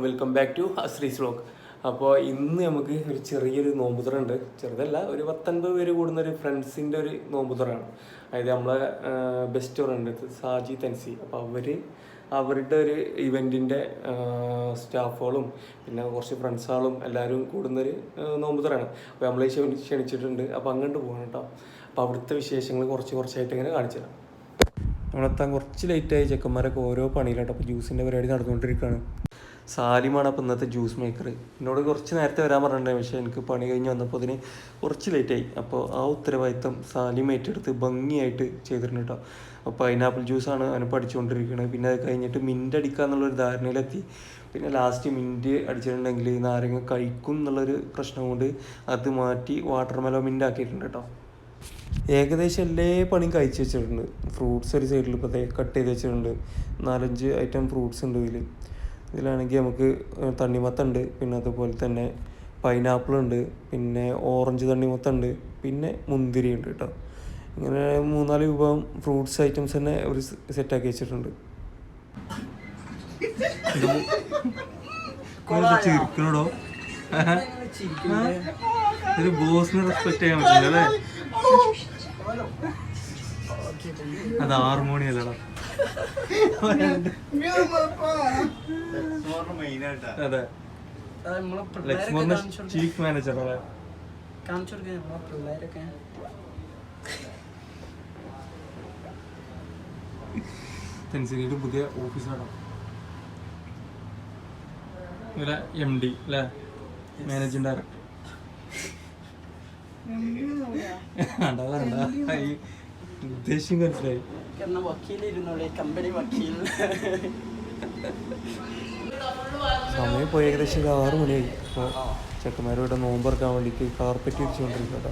Welcome back to Asree's vlog. അപ്പോൾ ഇന്ന് നമുക്ക് ഒരു ചെറിയൊരു നോമ്പുതുറ ഉണ്ട്. ചെറുതല്ല, ഒരു 19 പേര് കൂടുന്ന ഒരു ഫ്രണ്ട്സിൻ്റെ ഒരു നോമ്പുതുറയാണ്. അതായത് നമ്മളെ ബെസ്റ്റ് ഫ്രണ്ട് സാജി തൻസി. അപ്പോൾ അവരുടെ ഒരു ഇവൻറ്റിൻ്റെ സ്റ്റാഫുകളും പിന്നെ കുറച്ച് ഫ്രണ്ട്സുകളും എല്ലാവരും കൂടുന്നൊരു നോമ്പുതുറയാണ്. അപ്പോൾ നമ്മളെ ക്ഷണിച്ചിട്ടുണ്ട്. അപ്പോൾ അങ്ങോട്ട് പോകണം കേട്ടോ. അപ്പോൾ അവിടുത്തെ വിശേഷങ്ങൾ കുറച്ചായിട്ട് ഇങ്ങനെ കാണിച്ചു തരാം. നമ്മളെത്താൻ കുറച്ച് ലേറ്റായി. ചെക്കന്മാരൊക്കെ ഓരോ പണിയിലാട്ടോ. അപ്പോൾ ജ്യൂസിൻ്റെ പരിപാടി നടന്നുകൊണ്ടിരിക്കുകയാണ്. സാലിമാണ് അപ്പോൾ ഇന്നത്തെ ജ്യൂസ് മേക്കർ. എന്നോട് കുറച്ച് നേരത്തെ വരാൻ പറഞ്ഞിട്ടുണ്ടായി, പക്ഷേ എനിക്ക് പണി കഴിഞ്ഞ് വന്നപ്പോൾ അതിന് കുറച്ച് ലേറ്റായി. അപ്പോൾ ആ ഉത്തരവാദിത്തം സാലിം ഏറ്റെടുത്ത് ഭംഗിയായിട്ട് ചെയ്തിട്ടുണ്ട് കേട്ടോ. അപ്പോൾ പൈനാപ്പിൾ ജ്യൂസാണ് അവന് പഠിച്ചുകൊണ്ടിരിക്കുന്നത്. പിന്നെ അത് കഴിഞ്ഞിട്ട് മിൻറ്റ് അടിക്കുക എന്നുള്ളൊരു ധാരണയിലെത്തി. പിന്നെ ലാസ്റ്റ് മിൻറ്റ് അടിച്ചിട്ടുണ്ടെങ്കിൽ നാരങ്ങ കഴിക്കും എന്നുള്ളൊരു പ്രശ്നം കൊണ്ട് അത് മാറ്റി വാട്ടർമെലോ മിൻറ്റ് ആക്കിയിട്ടുണ്ട് കേട്ടോ. ഏകദേശം എല്ലാ പണിയും കഴിച്ച് വെച്ചിട്ടുണ്ട്. ഫ്രൂട്ട്സ് ഒരു സൈഡിൽ ഇപ്പോൾ കട്ട് ചെയ്ത് വെച്ചിട്ടുണ്ട്. 4-5 ഐറ്റം ഫ്രൂട്ട്സ് ഉണ്ട് ഇതിലാണെങ്കിൽ നമുക്ക് തണ്ണിമത്തണ്ട്, പിന്നെ അതുപോലെ തന്നെ പൈനാപ്പിൾ ഉണ്ട്, പിന്നെ ഓറഞ്ച് തണ്ണിമത്തണ്ട്, പിന്നെ മുന്തിരി ഉണ്ട് കേട്ടോ. ഇങ്ങനെ 3-4 വിഭവം ഫ്രൂട്ട്സ് ഐറ്റംസ് തന്നെ ഒരു സെറ്റാക്കി വെച്ചിട്ടുണ്ട്. ചിരിക്കണോടോ, ഒരു ബോസിനെ റെസ്പെക്ട് ചെയ്യാൻ പറ്റില്ല അല്ലേ? അത് ഹാർമോണിയല്ലടാ. അതെ, ലക്ഷ്മോന്റെ ചീഫ് മാനേജർ. തെൻസിനിയുടെ പുതിയ ഓഫീസാണ്. MD അല്ലേ, മാനേജിംഗ് ഡയറക്ടർ. ഉദ്ദേശം മനസ്സിലായി. സമയം പോയി ഏകദേശം 6 മണിയായി. അപ്പോൾ ചെക്കന്മാരോടെ നോമ്പറക്കാൻ വേണ്ടിയിട്ട് കാർപ്പറ്റ് വിരിച്ചുകൊണ്ടിരിക്കട്ടോ.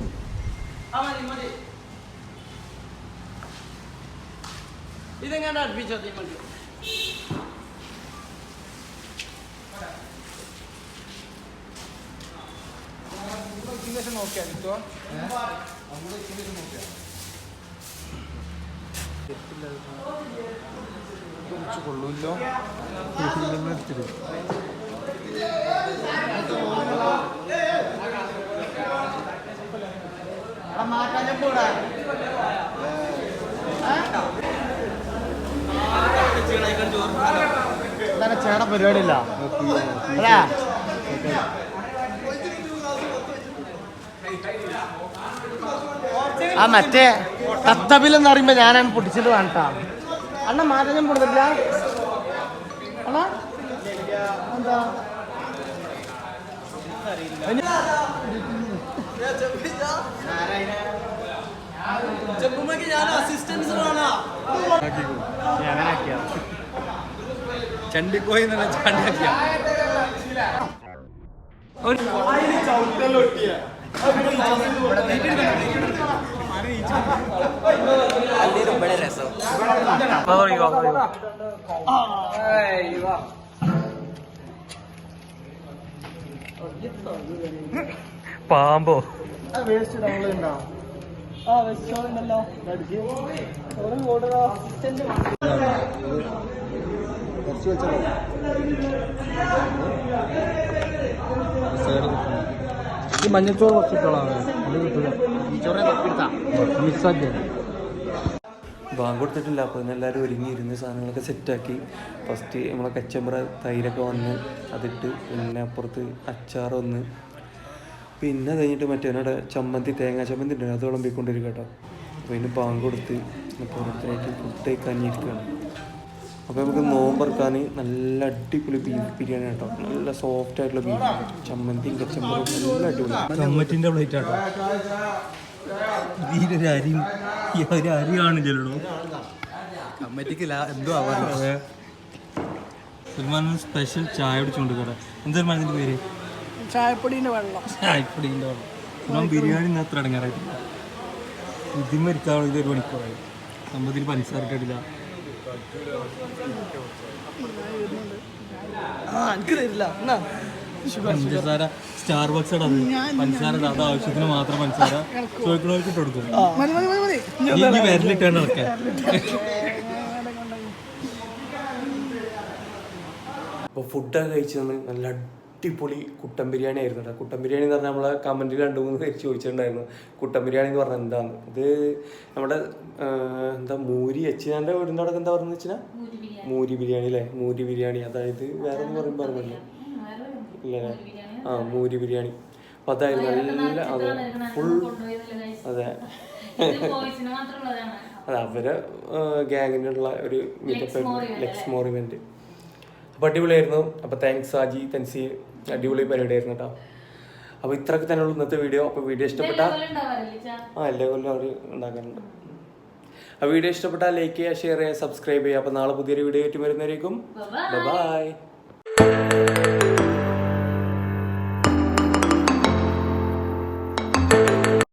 കൊള്ളൂല്ലോ എടുത്തിട്ട് ചേട്ട പരിപാടിയില്ല. ആ മറ്റേ തത്തബിലെന്ന് പറയുമ്പോ ഞാനാണ് പൊട്ടിച്ചിട്ട് കാണട്ടാ. അണ്ണ മാറ്റം കൊടുത്തില്ല അണ്ണാ. എന്താ ചണ്ടിക്കോയി ചാണ്ടിയാക്കിയ പാമ്പോ വേസ്റ്റ് ഡൗൺലോഡ് ഉണ്ടല്ലോ. ഈ മഞ്ഞച്ചോറ് കുറച്ചിട്ടോളാണ് മിസ്സാക്കി. ബാങ്ക് കൊടുത്തിട്ടില്ല. അപ്പോൾ ഇന്നെല്ലാവരും ഒരുങ്ങിയിരുന്ന് സാധനങ്ങളൊക്കെ സെറ്റാക്കി. ഫസ്റ്റ് നമ്മളെ കച്ചമ്പറ തൈരൊക്കെ വന്ന് അതിട്ട്, പിന്നെ അപ്പുറത്ത് അച്ചാർ വന്ന്, പിന്നെ കഴിഞ്ഞിട്ട് മറ്റേനോടെ ചമ്മന്തി, തേങ്ങാ ചമ്മന്തി ഉണ്ട്, അത് വിളമ്പിക്കൊണ്ടിരിക്കുക കേട്ടോ. അപ്പോൾ ഇതിന് ബാങ്ക് കൊടുത്ത് അപ്പോൾ ഓരോരുത്തരായിട്ട് ഫുഡ് കഴിക്കാനിരിക്കുകയാണ്. അപ്പോൾ നമുക്ക് നോമ്പറക്കാൻ നല്ല അടിപൊളി ബീഫ് ബിരിയാണി കേട്ടോ. നല്ല സോഫ്റ്റ് ആയിട്ടുള്ള ബീഫ്, ചമ്മന്തിയും കച്ചമ്പറും നല്ല അടിപൊളി. ചമ്മറ്റിൻ്റെ പ്ലേറ്റ് ആട്ടോ. ഇതിലൊരു അരി കാണില്ലല്ലോ കമ്മറ്റിക്കില്ല, എന്തോ ആവാറ്. സൽമാൻ സ്പെഷ്യൽ ചായ കുടിച്ചുകൊണ്ട് കേട്ടോ. എന്തായാലും അതിൻ്റെ പേര് ചായപ്പൊടീൻ്റെ വെള്ളം. ഞാൻ ബിരിയാണി ഇന്ന് അത്ര അടങ്ങാറായിട്ടില്ല. ഇതിമരിക്കാവുള്ള ഇതൊരു മണിക്കൂറായി. സംഭവത്തിൽ പഞ്ചസാര ഇട്ടിട്ടില്ല. എനിക്ക് തരില്ല. പഞ്ചസാര സ്റ്റാർബക്സ് പഞ്ചസാര അത് ആവശ്യത്തിന് മാത്രം പഞ്ചസാര ചോദിക്കുന്നവർക്ക് ഇട്ട് കൊടുക്കും. വിരലിട്ടാണ് നടക്കാൻ. അപ്പോൾ ഫുഡൊക്കെ കഴിച്ചത് നല്ല അടിപൊളി കുട്ടൻ ബിരിയാണി ആയിരുന്നു കേട്ടോ. കുട്ടൻ ബിരിയാണി എന്ന് പറഞ്ഞാൽ നമ്മളെ കമൻറ്റിൽ 2-3 പേര് ചോദിച്ചിട്ടുണ്ടായിരുന്നു കുട്ടൻ ബിരിയാണി എന്ന് പറഞ്ഞാൽ എന്താന്ന്. ഇത് നമ്മുടെ എന്താ മൂരി അച്ഛനാൻ്റെ വീടിൻ്റെ അവിടെ എന്താ പറയുന്നത് വെച്ചാൽ മൂരി ബിരിയാണി അല്ലേ, മൂരി ബിരിയാണി. അതായത് വേറെ ഒന്നും പറഞ്ഞില്ല ഇല്ലേ, മൂരി ബിരിയാണി. അപ്പം അതായിരുന്നു നല്ല, അതെ ഫുൾ, അതെ അതെ അവരെ ഗ്യാങ്ങിനുള്ള ഒരു മീറ്റപ്പ് ലെക്സ്മോർ ഇവൻറ്റ്. അപ്പോൾ അടിപൊളിയായിരുന്നു. അപ്പോൾ താങ്ക്സ് സാജി തൻസി, അടിപൊളി പരിപാടി ആയിരുന്നു കേട്ടോ. അപ്പോൾ ഇത്രയൊക്കെ തന്നെയുള്ളൂ ഇന്നത്തെ വീഡിയോ. അപ്പോൾ വീഡിയോ ഇഷ്ടപ്പെട്ടാൽ എല്ലാ കൊല്ലം അവർ ഉണ്ടാക്കാറുണ്ട്. ആ വീഡിയോ ഇഷ്ടപ്പെട്ടാൽ ലൈക്ക് ചെയ്യുക, ഷെയർ ചെയ്യുക, സബ്സ്ക്രൈബ് ചെയ്യുക. അപ്പോൾ നാളെ പുതിയൊരു വീഡിയോ ആയിട്ട് വരുന്നവരേക്കും ബൈ.